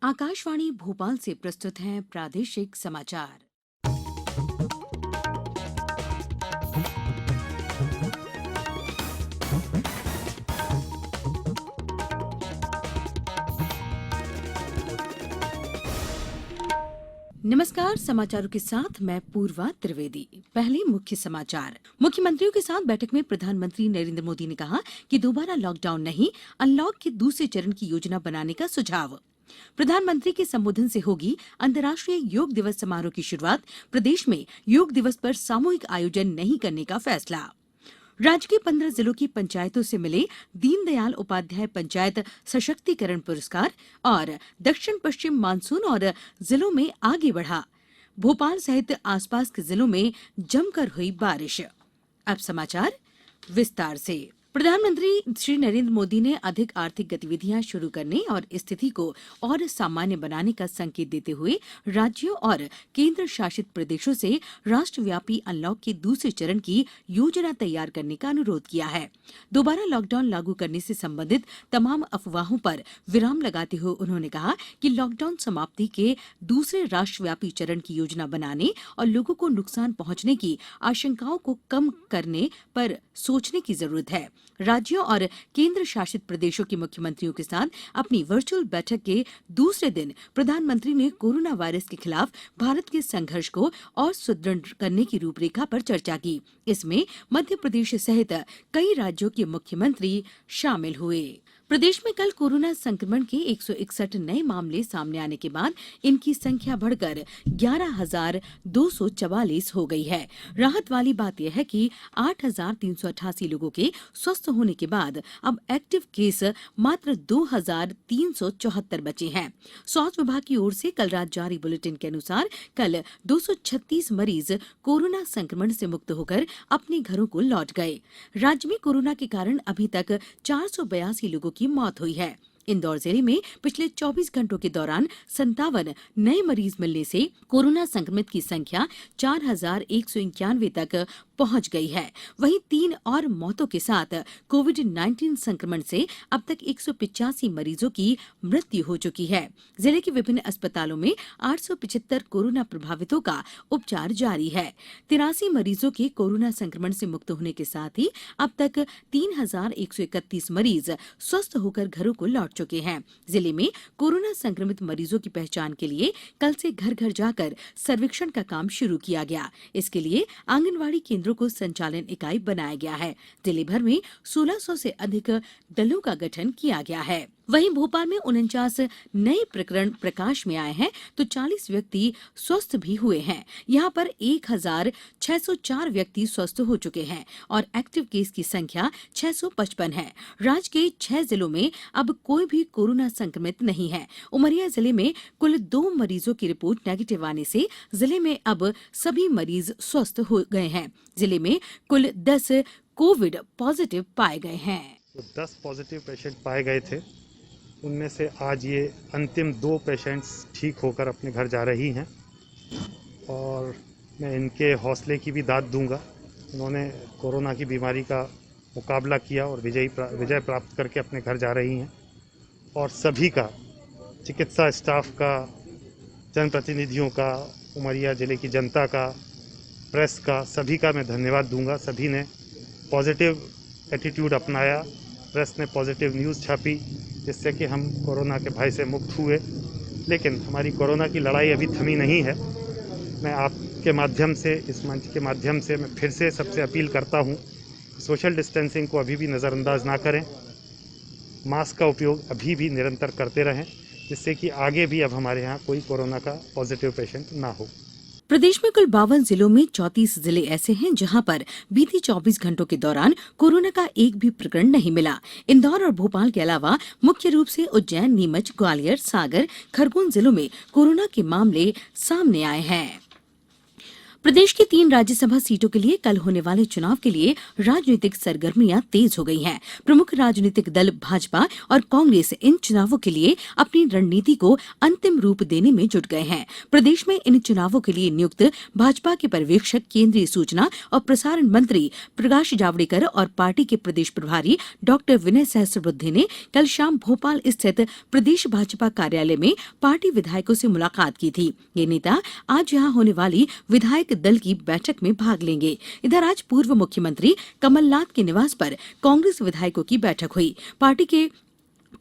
आकाशवाणी भोपाल से प्रस्तुत हैं प्रादेशिक समाचार। नमस्कार, समाचारों के साथ मैं पूर्वा त्रिवेदी। पहले मुख्य समाचार। मुख्यमंत्रियों के साथ बैठक में प्रधानमंत्री नरेंद्र मोदी ने कहा कि दोबारा लॉकडाउन नहीं, अनलॉक के दूसरे चरण की योजना बनाने का सुझाव। प्रधानमंत्री के संबोधन से होगी अंतर्राष्ट्रीय योग दिवस समारोह की शुरुआत। प्रदेश में योग दिवस पर सामूहिक आयोजन नहीं करने का फैसला। राज्य के 15 जिलों की पंचायतों से मिले दीनदयाल उपाध्याय पंचायत सशक्तिकरण पुरस्कार। और दक्षिण पश्चिम मानसून और जिलों में आगे बढ़ा। भोपाल सहित आसपास के जिलों में जमकर हुई बारिश। अब समाचार विस्तार से। प्रधानमंत्री श्री नरेंद्र मोदी ने अधिक आर्थिक गतिविधियां शुरू करने और स्थिति को और सामान्य बनाने का संकेत देते हुए राज्यों और केंद्र शासित प्रदेशों से राष्ट्रव्यापी अनलॉक के दूसरे चरण की योजना तैयार करने का अनुरोध किया है। दोबारा लॉकडाउन लागू करने से संबंधित तमाम अफवाहों पर विराम लगाते हुए उन्होंने कहा कि लॉकडाउन समाप्ति के दूसरे राष्ट्रव्यापी चरण की योजना बनाने और लोगों को नुकसान पहुंचने की आशंकाओं को कम करने पर सोचने की जरूरत है। राज्यों और केंद्र शासित प्रदेशों के मुख्यमंत्रियों के साथ अपनी वर्चुअल बैठक के दूसरे दिन प्रधानमंत्री ने कोरोना वायरस के खिलाफ भारत के संघर्ष को और सुदृढ़ करने की रूपरेखा पर चर्चा की। इसमें मध्य प्रदेश सहित कई राज्यों के मुख्यमंत्री शामिल हुए। प्रदेश में कल कोरोना संक्रमण के 161 नए मामले सामने आने के बाद इनकी संख्या बढ़कर 11,244 हो गई है। राहत वाली बात यह है कि 8,388 लोगों के स्वस्थ होने के बाद अब एक्टिव केस मात्र 2,374 बचे हैं। स्वास्थ्य विभाग की ओर से कल रात जारी बुलेटिन के अनुसार कल 236 मरीज कोरोना संक्रमण से मुक्त होकर अपने घरों को लौट गए। राज्य में कोरोना के कारण अभी तक 482 लोगों की मौत हुई है। इंदौर जिले में पिछले 24 घंटों के दौरान 57 नए मरीज मिलने से कोरोना संक्रमित की संख्या 4,191 तक पहुंच गई है। वहीं 3 और मौतों के साथ कोविड-19 संक्रमण से अब तक 185 मरीजों की मृत्यु हो चुकी है। जिले के विभिन्न अस्पतालों में 875 कोरोना प्रभावितों का उपचार जारी है। 83 मरीजों के कोरोना संक्रमण से मुक्त होने के साथ ही अब तक 3,131 मरीज स्वस्थ होकर घरों को लौट चुके हैं। जिले में कोरोना संक्रमित मरीजों की पहचान के लिए कल से घर घर जाकर सर्वेक्षण का काम शुरू किया गया। इसके लिए आंगनवाड़ी केंद्रों को संचालन इकाई बनाया गया है। जिले भर में 1600 से अधिक दलों का गठन किया गया है। वहीं भोपाल में 49 नए प्रकरण प्रकाश में आए हैं तो 40 व्यक्ति स्वस्थ भी हुए हैं। यहां पर 1,604 व्यक्ति स्वस्थ हो चुके हैं और एक्टिव केस की संख्या 655 है। राज्य के 6 जिलों में अब कोई भी कोरोना संक्रमित नहीं है। उमरिया जिले में कुल 2 मरीजों की रिपोर्ट नेगेटिव आने से जिले में अब सभी मरीज स्वस्थ हो गए हैं। जिले में कुल 10 कोविड पॉजिटिव पाए गए हैं। 10 पॉजिटिव पेशेंट पाए गए थे। उनमें से आज ये अंतिम 2 पेशेंट्स ठीक होकर अपने घर जा रही हैं और मैं इनके हौसले की भी दाद दूंगा। उन्होंने कोरोना की बीमारी का मुकाबला किया और विजय प्राप्त करके अपने घर जा रही हैं। और सभी का, चिकित्सा स्टाफ का, जनप्रतिनिधियों का, उमरिया जिले की जनता का, प्रेस का, सभी का मैं धन्यवाद दूंगा। सभी ने पॉजिटिव एटीट्यूड अपनाया। प्रेस ने पॉजिटिव न्यूज़ छापी जिससे कि हम कोरोना के भय से मुक्त हुए। लेकिन हमारी कोरोना की लड़ाई अभी थमी नहीं है। मैं आपके माध्यम से, इस मंच के माध्यम से मैं फिर से सबसे अपील करता हूँ, सोशल डिस्टेंसिंग को अभी भी नज़रअंदाज ना करें। मास्क का उपयोग अभी भी निरंतर करते रहें जिससे कि आगे भी अब हमारे यहाँ कोई कोरोना का पॉजिटिव पेशेंट ना हो। प्रदेश में कुल 52 जिलों में 34 जिले ऐसे हैं जहां पर बीते 24 घंटों के दौरान कोरोना का एक भी प्रकरण नहीं मिला। इंदौर और भोपाल के अलावा मुख्य रूप से उज्जैन, नीमच, ग्वालियर, सागर, खरगोन जिलों में कोरोना के मामले सामने आए हैं। प्रदेश की 3 राज्यसभा सीटों के लिए कल होने वाले चुनाव के लिए राजनीतिक सरगर्मियां तेज हो गई हैं। प्रमुख राजनीतिक दल भाजपा और कांग्रेस इन चुनावों के लिए अपनी रणनीति को अंतिम रूप देने में जुट गए हैं। प्रदेश में इन चुनावों के लिए नियुक्त भाजपा के पर्यवेक्षक केंद्रीय सूचना और प्रसारण मंत्री प्रकाश जावड़ेकर और पार्टी के प्रदेश प्रभारी डॉक्टर विनय सहस्त्रबुद्धे ने कल शाम भोपाल स्थित प्रदेश भाजपा कार्यालय में पार्टी विधायकों से मुलाकात की थी। ये नेता आज यहां होने वाली विधायक दल की बैठक में भाग लेंगे। इधर आज पूर्व मुख्यमंत्री कमलनाथ के निवास पर कांग्रेस विधायकों की बैठक हुई। पार्टी के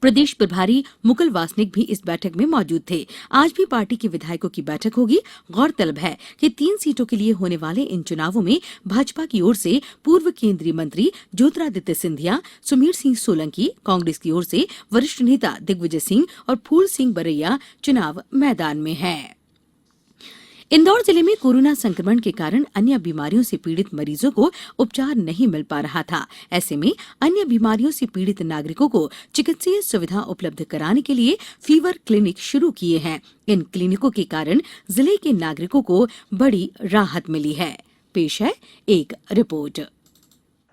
प्रदेश प्रभारी मुकुल वासनिक भी इस बैठक में मौजूद थे। आज भी पार्टी के विधायकों की बैठक होगी। गौरतलब है कि 3 सीटों के लिए होने वाले इन चुनावों में भाजपा की ओर से पूर्व केंद्रीय मंत्री ज्योतिरादित्य सिंधिया, सुमेर सिंह सोलंकी, कांग्रेस की ओर से वरिष्ठ नेता दिग्विजय सिंह और फूल सिंह बरैया चुनाव मैदान में हैं। इंदौर जिले में कोरोना संक्रमण के कारण अन्य बीमारियों से पीड़ित मरीजों को उपचार नहीं मिल पा रहा था। ऐसे में अन्य बीमारियों से पीड़ित नागरिकों को चिकित्सीय सुविधा उपलब्ध कराने के लिए फीवर क्लिनिक शुरू किए हैं। इन क्लिनिकों के कारण जिले के नागरिकों को बड़ी राहत मिली है। पेश है एक रिपोर्ट।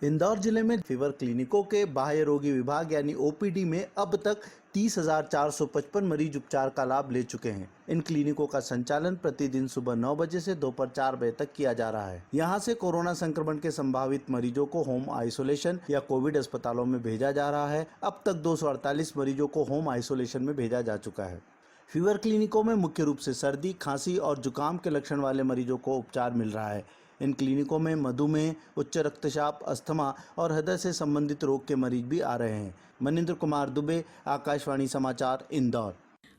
इंदौर जिले में फीवर क्लिनिकों के बाह्य रोगी विभाग यानी ओपीडी में अब तक 30,455 मरीज उपचार का लाभ ले चुके हैं। इन क्लिनिकों का संचालन प्रतिदिन सुबह 9 बजे से दोपहर 4 बजे तक किया जा रहा है। यहां से कोरोना संक्रमण के संभावित मरीजों को होम आइसोलेशन या कोविड अस्पतालों में भेजा जा रहा है। अब तक 248 मरीजों को होम आइसोलेशन में भेजा जा चुका है। फीवर क्लिनिकों में मुख्य रूप से सर्दी, खांसी और जुकाम के लक्षण वाले मरीजों को उपचार मिल रहा है। इन क्लिनिकों में मधुमेह, उच्च रक्तचाप, अस्थमा और हृदय से संबंधित रोग के मरीज भी आ रहे हैं। मनिंद्र कुमार दुबे, आकाशवाणी समाचार, इंदौर।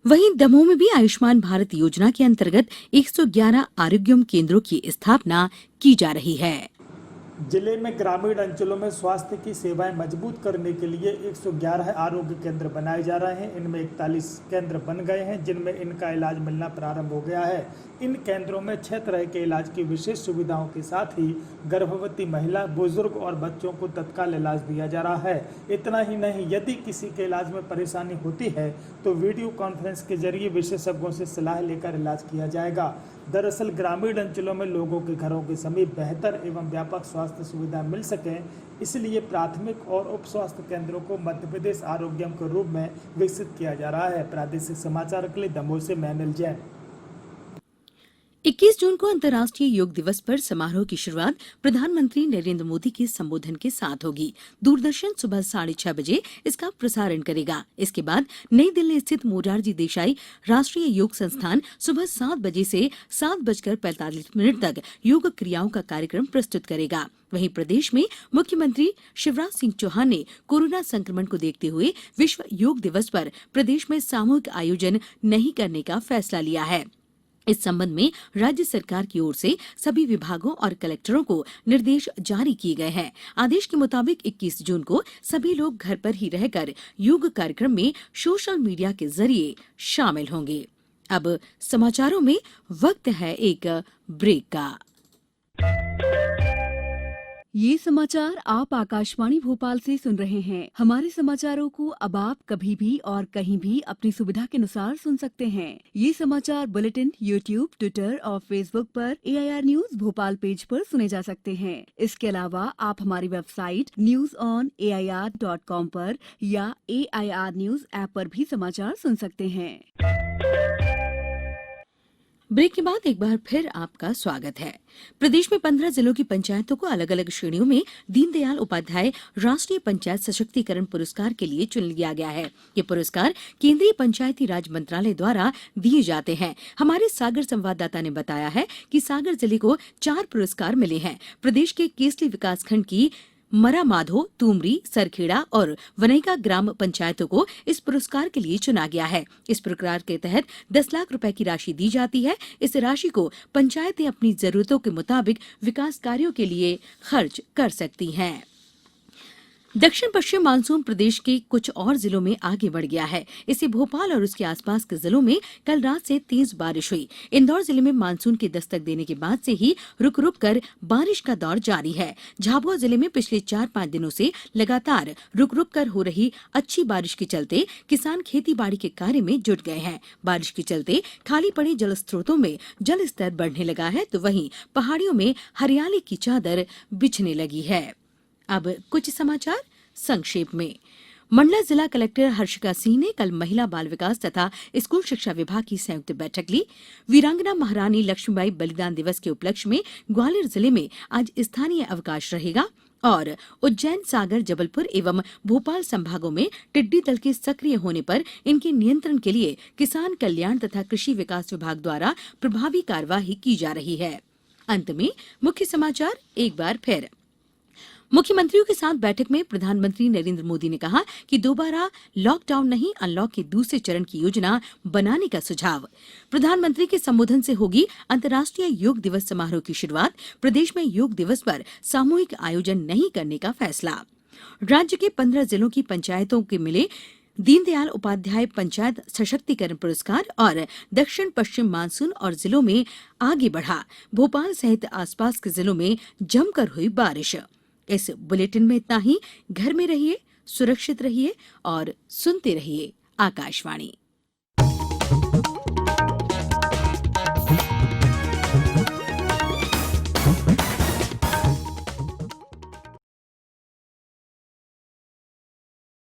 वहीं दमोह में भी आयुष्मान भारत योजना के अंतर्गत 111 आरोग्यम केंद्रों की स्थापना की जा रही है। जिले में ग्रामीण अंचलों में स्वास्थ्य की सेवाएं मजबूत करने के लिए 111 आरोग्य केंद्र बनाए जा रहे हैं। इनमें 41 केंद्र बन गए हैं, जिनमें इनका इलाज मिलना प्रारंभ हो गया है। इन केंद्रों में 6 तरह के इलाज की विशेष सुविधाओं के साथ ही गर्भवती महिला, बुजुर्ग और बच्चों को तत्काल इलाज दिया जा रहा है। इतना ही नहीं, यदि किसी के इलाज में परेशानी होती है तो वीडियो कॉन्फ्रेंस के जरिए विशेषज्ञों से सलाह लेकर इलाज किया जाएगा। दरअसल ग्रामीण अंचलों में लोगों के घरों के समीप बेहतर एवं व्यापक स्वास्थ्य सुविधा मिल सके, इसलिए प्राथमिक और उप स्वास्थ्य केंद्रों को मध्य प्रदेश आरोग्यम के रूप में विकसित किया जा रहा है। प्रादेशिक समाचार के लिए दमोह से मैं अनिल जैन। 21 जून को अंतर्राष्ट्रीय योग दिवस पर समारोह की शुरुआत प्रधानमंत्री नरेंद्र मोदी के संबोधन के साथ होगी। दूरदर्शन सुबह 6:30 बजे इसका प्रसारण करेगा। इसके बाद नई दिल्ली स्थित मोरारजी देसाई राष्ट्रीय योग संस्थान सुबह 7 बजे से 7:45 तक योग क्रियाओं का कार्यक्रम प्रस्तुत करेगा। वहीं प्रदेश में मुख्यमंत्री शिवराज सिंह चौहान ने कोरोना संक्रमण को देखते हुए विश्व योग दिवस पर प्रदेश में सामूहिक आयोजन नहीं करने का फैसला लिया है। इस संबंध में राज्य सरकार की ओर से सभी विभागों और कलेक्टरों को निर्देश जारी किए गए हैं। आदेश के मुताबिक 21 जून को सभी लोग घर पर ही रहकर योग कार्यक्रम में सोशल मीडिया के जरिए शामिल होंगे। अब समाचारों में वक्त है एक ब्रेक का। ये समाचार आप आकाशवाणी भोपाल से सुन रहे हैं। हमारे समाचारों को अब आप कभी भी और कहीं भी अपनी सुविधा के अनुसार सुन सकते हैं। ये समाचार बुलेटिन यूट्यूब, ट्विटर और फेसबुक पर AIR न्यूज भोपाल पेज पर सुने जा सकते हैं। इसके अलावा आप हमारी वेबसाइट newsonair.com पर या AIR न्यूज ऐप पर भी समाचार सुन सकते हैं। ब्रेक के बाद एक बार फिर आपका स्वागत है। प्रदेश में 15 जिलों की पंचायतों को अलग अलग श्रेणियों में दीनदयाल उपाध्याय राष्ट्रीय पंचायत सशक्तिकरण पुरस्कार के लिए चुन लिया गया है। ये पुरस्कार केंद्रीय पंचायती राज मंत्रालय द्वारा दिए जाते हैं। हमारे सागर संवाददाता ने बताया है कि सागर जिले को 4 पुरस्कार मिले हैं। प्रदेश के केसली विकासखंड की मरा माधो, तुमरी, सरखेड़ा और वनैका ग्राम पंचायतों को इस पुरस्कार के लिए चुना गया है। इस पुरस्कार के तहत 10 लाख रुपए की राशि दी जाती है। इस राशि को पंचायतें अपनी जरूरतों के मुताबिक विकास कार्यों के लिए खर्च कर सकती हैं। दक्षिण पश्चिम मानसून प्रदेश के कुछ और जिलों में आगे बढ़ गया है। इससे भोपाल और उसके आसपास के जिलों में कल रात से तेज बारिश हुई। इंदौर जिले में मानसून की दस्तक देने के बाद से ही रुक रुक कर बारिश का दौर जारी है। झाबुआ जिले में पिछले 4-5 दिनों से लगातार रुक रुक कर हो रही अच्छी बारिश के चलते किसान खेती बाड़ी के कार्य में जुट गए हैं। बारिश के चलते खाली पड़े जल स्रोतों में जल स्तर बढ़ने लगा है, तो वहीं पहाड़ियों में हरियाली की चादर बिछने लगी है। अब कुछ समाचार संक्षेप में। मंडला जिला कलेक्टर हर्षिका सिंह ने कल महिला बाल विकास तथा स्कूल शिक्षा विभाग की संयुक्त बैठक ली। वीरांगना महारानी लक्ष्मीबाई बलिदान दिवस के उपलक्ष्य में ग्वालियर जिले में आज स्थानीय अवकाश रहेगा और उज्जैन, सागर, जबलपुर एवं भोपाल संभागों में टिड्डी दल के सक्रिय होने पर इनके नियंत्रण के लिए किसान कल्याण तथा कृषि विकास विभाग द्वारा प्रभावी कार्यवाही की जा रही है। अंत में मुख्य समाचार एक बार फिर। मुख्यमंत्रियों के साथ बैठक में प्रधानमंत्री नरेंद्र मोदी ने कहा कि दोबारा लॉकडाउन नहीं, अनलॉक के दूसरे चरण की योजना बनाने का सुझाव। प्रधानमंत्री के संबोधन से होगी अंतर्राष्ट्रीय योग दिवस समारोह की शुरुआत। प्रदेश में योग दिवस पर सामूहिक आयोजन नहीं करने का फैसला। राज्य के 15 जिलों की पंचायतों के मिले दीनदयाल उपाध्याय पंचायत सशक्तिकरण पुरस्कार और दक्षिण पश्चिम मानसून और जिलों में आगे बढ़ा। भोपाल सहित आसपास के जिलों में जमकर हुई बारिश। इस बुलेटिन में इतना ही। घर में रहिए, सुरक्षित रहिए और सुनते रहिए आकाशवाणी।